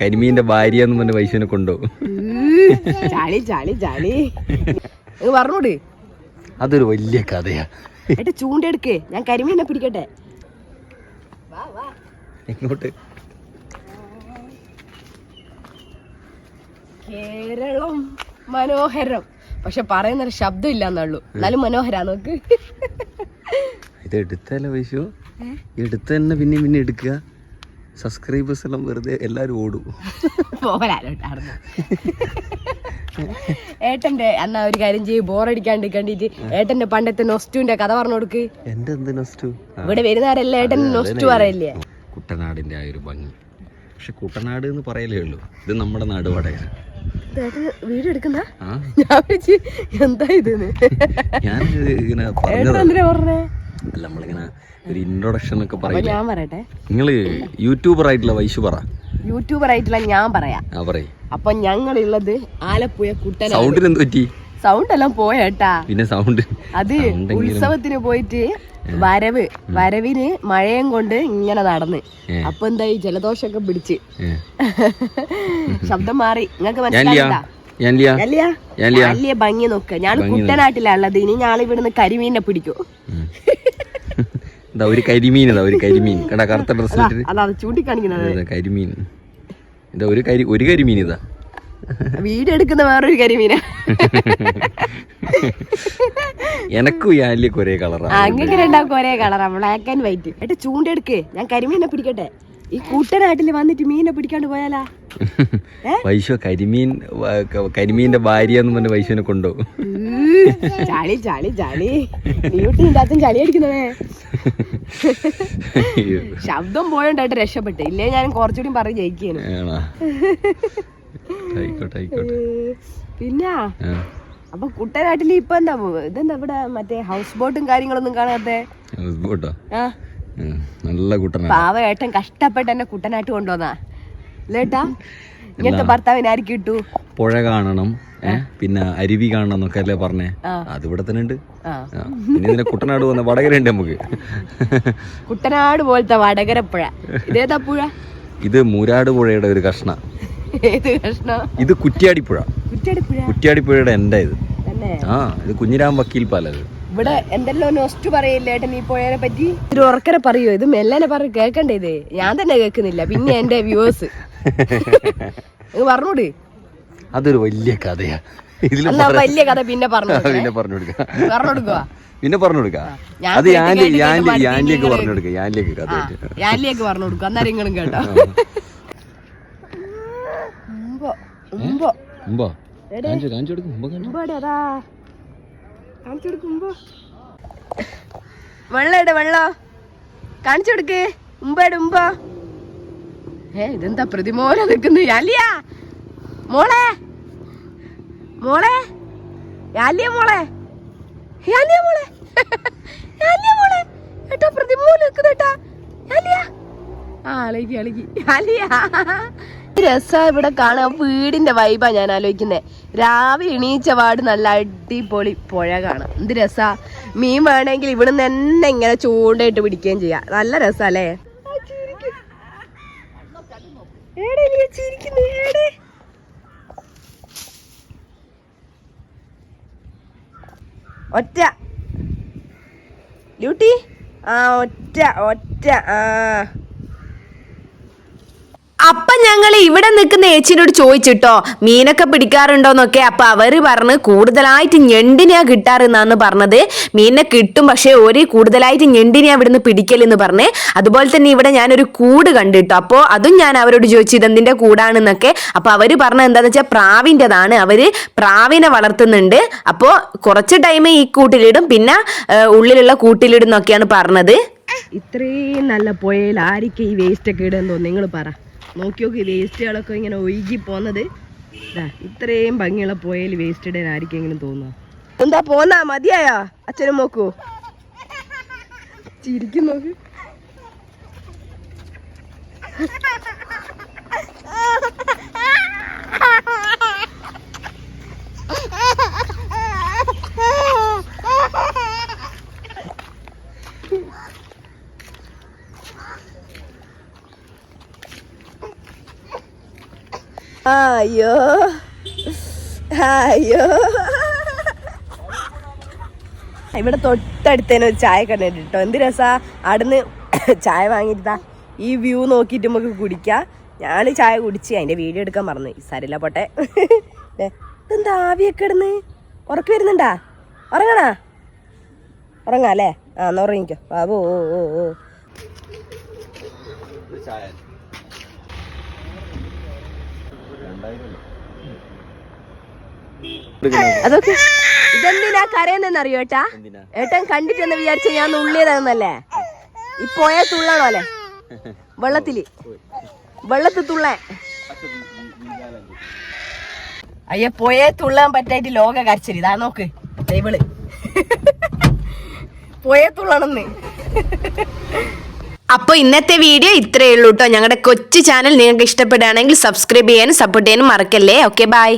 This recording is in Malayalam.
കരിമീന്റെ ഭാര്യ എന്ന് പറഞ്ഞ വൈശുവിനെ കൊണ്ടുപോകും. ചാളി ചാളി ചാളി പറഞ്ഞോട്. അതൊരു വലിയ കഥയാ. ഏട്ടാ ചൂണ്ടെടുക്കേ, ഞാൻ കരിമീനെ പിടിക്കട്ടെ. എങ്ങോട്ട്? കേരളം മനോഹരം. പക്ഷെ പറയുന്നൊരു ശബ്ദം ഇല്ലാന്നുള്ളൂ, എന്നാലും മനോഹരാ. നോക്ക്, ഇത് എടുത്തല്ലേ വൈശു, എടുത്ത തന്നെ പിന്നെ എടുക്കുക. സബ്സ്ക്രൈബേഴ്സ് എല്ലാം വെറുതെ എല്ലാരും ഓടും. പോരാലോട്ടായിരുന്നു ഏട്ടന്റെ. എന്നാ ഒരു കാര്യം ചെയ്യും, ബോറടിക്കാണ്ട് കണ്ടിട്ട് ഏട്ടന്റെ പണ്ടത്തെ നൊസ്റ്റുവിന്റെ കഥ പറഞ്ഞു കൊടുക്ക്. എന്റെ എന്ത് നൊസ്റ്റു? ഇവിടെ വരുന്നവരല്ലേ ഏട്ടൻ നൊസ്റ്റു പറയില്ലേ? കുട്ടനാടിന്റെ ആ ഒരു ഭംഗി. പക്ഷെ കുട്ടനാട് എന്ന് പറയലേ ഉള്ളൂ, ഇത് നമ്മുടെ നാട് വടകര. വീഡിയോ എടുക്കുന്ന എന്താ ഇതെന്ന് ഞാൻ ഇങ്ങനെ പറഞ്ഞേ. അല്ല, നമ്മളിങ്ങനെ ഒരു ഇൻട്രൊഡക്ഷൻ ഒക്കെ പറയും. ഞാൻ പറയട്ടെ, നിങ്ങള് യൂട്യൂബർ ആയിട്ടുള്ള വൈശു പറ. യൂട്യൂബർ ആയിട്ടുള്ള ഞാൻ പറയാം. അപ്പൊ ഞങ്ങളുള്ളത് ആലപ്പുഴ കുട്ടനാട്. സൗണ്ടിന് എന്ത് പറ്റി? സൗണ്ട് എല്ലാം പോയേട്ടാ. പിന്നെ സൗണ്ട് അത് ഉത്സവത്തിന് പോയിട്ട് വരവിന് മഴയും കൊണ്ട് ഇങ്ങനെ നടന്ന്, അപ്പൊ എന്തായി, ജലദോഷമൊക്കെ പിടിച്ച് ശബ്ദം മാറി. നിങ്ങൾക്ക് മനസ്സിലായില്ല? വലിയ ഭംഗി നോക്ക. ഞാൻ കുട്ടനാട്ടിലുള്ളത്. ഇനി ഞാൻ ഇവിടുന്ന് കരിമീനെ പിടിക്കൂ. ഒരു കരിമീൻ, ഒരു കരിമീൻ കടാ, കറുത്ത ഡ്രസ് അതാണ് ചൂണ്ടിക്കാണിക്കുന്നത്. കരിമീൻ ഇതാ, ഒരു കരിമീൻ ഇതാ. വീഡിയോ എടുക്കുന്ന വേറൊരു കരിമീന. എനക്കും യാലിയൊക്കെ ഒരേ കളറാ. അങ്ങനെ രണ്ടാക്കും ഒരേ കളറാ, ബ്ലാക്ക് ആൻഡ് വൈറ്റ്. ഏട്ടാ ചൂണ്ടെടുക്കേ, ഞാൻ കരിമീനെ പിടിക്കട്ടെ. ഈ കുട്ടനാട്ടിൽ വന്നിട്ട് മീനെ പിടിക്കാണ്ട് പോയാലാ? വൈശു കരിമീന്റെ ഭാര്യ എന്ന് പറഞ്ഞ വൈശുവിനെ കൊണ്ടുപോകും. ചാളി ചാളി ചാളി നീട്ടിന്റെ അച്ഛൻ ചളി അടിക്കുന്നവേ. ശബ്ദം പോയോണ്ടായിട്ട് രക്ഷപ്പെട്ടെ, ഇല്ലേ ഞാൻ കുറച്ചുകൂടി പറഞ്ഞ് ജയിക്കുന്നു. പിന്നെ അപ്പൊ കുട്ടനാട്ടില് ഇപ്പൊ എന്താ ഇതെന്താ ഇവിടെ മറ്റേ ഹൗസ് ബോട്ടും കാര്യങ്ങളൊന്നും കാണാത്തെ? നല്ല കുട്ടനാട്. പാവ ഏട്ടൻ കഷ്ടപ്പെട്ട് എന്നെ കുട്ടനാട്ട് കൊണ്ടുവന്നാ ലേട്ടാ. ഇങ്ങനത്തെ ഭർത്താവിനെ ആർക്ക് കിട്ടു? പുഴ കാണണം, പിന്നെ അരുവി കാണണം എന്നൊക്കെ അല്ലേ പറഞ്ഞേ. അതിവിടെ തന്നെ ഉണ്ട്. പിന്നെ കുട്ടനാട് വന്ന വടകര ഉണ്ട് നമുക്ക്. കുട്ടനാട് പോലത്തെ വടകര പുഴ. ഇതേതാ പുഴ? ഇത് മൂരാട് പുഴയുടെ ഒരു കഷ്ണ. ഏത് കഷ്ണ? ഇത് കുറ്റ്യാടിപ്പുഴ. കുറ്റ്യാടിപ്പുഴയുടെ എന്റെ ഇത്. ഇത് കുഞ്ഞിരാം വക്കീൽ പാലത്. ഇവിടെ എന്തെല്ലോ നൊസ്റ്റ് പറയില്ല ഏട്ടൻ ഈ പുഴയെ പറ്റി. ഒരു ഉറക്കരെ പറയോ? ഇത് മെല്ലനെ പറ, കേക്കണ്ടേ? ഇത് ഞാൻ തന്നെ കേൾക്കുന്നില്ല, പിന്നെ എന്റെ വ്യൂവേഴ്സ് പറഞ്ഞോട്. അതൊരു വലിയ കഥയാ. വലിയ കഥ പിന്നെ പറഞ്ഞു കൊടുക്കുക. പിന്നെ പറഞ്ഞു കൊടുക്കാം. അത് യാൻലിയൊക്കെ പറഞ്ഞു കൊടുക്കുക. യാൻലിയൊക്കെ പറഞ്ഞു കൊടുക്കുക. അന്നേരം നിങ്ങളും കേട്ടോ. വെള്ളം വെള്ളം കാണിച്ചു കൊടുക്ക്. ഉമ്പേട് ഉമ്പ. ഇതെന്താ പ്രതിമോലെ നിക്കുന്നു? യാലിയാ മോളെ, മോളെ, യാലിയ മോളെ, യാലിയ മോളെ, യാലിയ മോളെ. ഏട്ടാ പ്രതിമോലെ നിൽക്കുന്നേട്ടാ. യാലിയ അളകി അളകി യാലിയ. രസാ ഇവിടെ കാണാൻ. വീടിന്റെ വൈബാ ഞാൻ ആലോചിക്കുന്നേ. രാവിലെ എണീച്ച പാട് നല്ല അടിപൊളി പുഴ കാണാം. എന്ത് രസാ. മീൻ വേണമെങ്കിൽ ഇവിടുന്ന് തന്നെ ഇങ്ങനെ ചൂണ്ടയിട്ട് പിടിക്കുകയും ചെയ്യാം. നല്ല രസല്ലേ? ഒറ്റ ഡ്യൂട്ടി. ഒറ്റ ഒറ്റ. അപ്പൊ ഞങ്ങൾ ഇവിടെ നിൽക്കുന്ന ഏച്ചിനോട് ചോദിച്ചിട്ടോ മീനൊക്കെ പിടിക്കാറുണ്ടോന്നൊക്കെ. അപ്പൊ അവര് പറഞ്ഞ് കൂടുതലായിട്ട് ഞണ്ടിനെയാ കിട്ടാറെന്നാന്ന് പറഞ്ഞത്. മീനിനെ കിട്ടും, പക്ഷെ കൂടുതലായിട്ട് ഞണ്ടിനെയാ ഇവിടുന്ന് പിടിക്കലെന്ന് പറഞ്ഞ്. അതുപോലെ തന്നെ ഇവിടെ ഞാനൊരു കൂട് കണ്ടിട്ടോ. അപ്പൊ അതും ഞാൻ അവരോട് ചോദിച്ചു ഇതെന്തിന്റെ കൂടാണെന്നൊക്കെ. അപ്പൊ അവര് പറഞ്ഞത് എന്താന്ന് വെച്ചാൽ പ്രാവിൻ്റെതാണ്. അവര് പ്രാവിനെ വളർത്തുന്നുണ്ട്. അപ്പോ കുറച്ച് ടൈം ഈ കൂട്ടിലിടും, പിന്നെ ഉള്ളിലുള്ള കൂട്ടിലിടും എന്നൊക്കെയാണ് പറഞ്ഞത്. ഇത്രയും നല്ല പുഴയിൽ ആയിരിക്കും ഈ വേസ്റ്റ് ഒക്കെ ഇടുന്നു തോന്നുന്നു? നിങ്ങൾ പറ. നോക്കി നോക്കി വേസ്റ്റുകളൊക്കെ ഇങ്ങനെ ഒഴുകി പോന്നത്. ഇത്രയും ഭംഗിയുള്ള പുഴയിൽ വേസ്റ്റ് ഇടാൻ ആർക്കെങ്കിലും തോന്നുക? എന്താ പോന്നാ? മതിയായോ? അച്ഛനും നോക്കൂ, ചിരിക്കും നോക്ക്. അയ്യോ അയ്യോ ഇവിടെ തൊട്ടടുത്തേനെ ഒരു ചായ കണ്ടിട്ട് കേട്ടോ. എന്ത് രസാ അവിടുന്ന് ചായ വാങ്ങിയിട്ടാ ഈ വ്യൂ നോക്കിയിട്ട് നമുക്ക് കുടിക്കാം. ഞാൻ ചായ കുടിച്ച് അതിന്റെ വീഡിയോ എടുക്കാൻ മറന്നു. സാരില്ല പോട്ടെ. ഇതെന്താ ആവിയൊക്കെ ഇടുന്ന്? ഉറക്കം വരുന്നുണ്ടാ? ഉറങ്ങണാ? ഉറങ്ങാല്ലേ? ആ എന്നാ ഉറങ്ങിക്കോ ബാബു. ഓ ഓ ഓ അതൊക്കെ ഇതെന്തിനാ കരയെന്നറിയോ ഏട്ടാ? ഏട്ടൻ കണ്ടിട്ടെന്ന് വിചാരിച്ച ഞാൻ നുള്ളിയതാണെന്നല്ലേ? ഈ പോയ തുള്ളണോ അല്ലേ വെള്ളത്തിൽ തുള്ളാൻ? അയ്യ പോയെ തുള്ളാൻ പറ്റായിട്ട് ലോക കരച്ചില്. ഇതാ നോക്ക് ടേബിള് പോയെ തുള്ളണമെന്ന്. അപ്പോൾ ഇന്നത്തെ വീഡിയോ ഇത്രയേ ഉള്ളൂ കേട്ടോ. ഞങ്ങളുടെ കൊച്ചു ചാനൽ നിങ്ങൾക്ക് ഇഷ്ടപ്പെടുകയാണെങ്കിൽ സബ്സ്ക്രൈബ് ചെയ്യാനും സപ്പോർട്ട് ചെയ്യാനും മറക്കല്ലേ. Okay bye.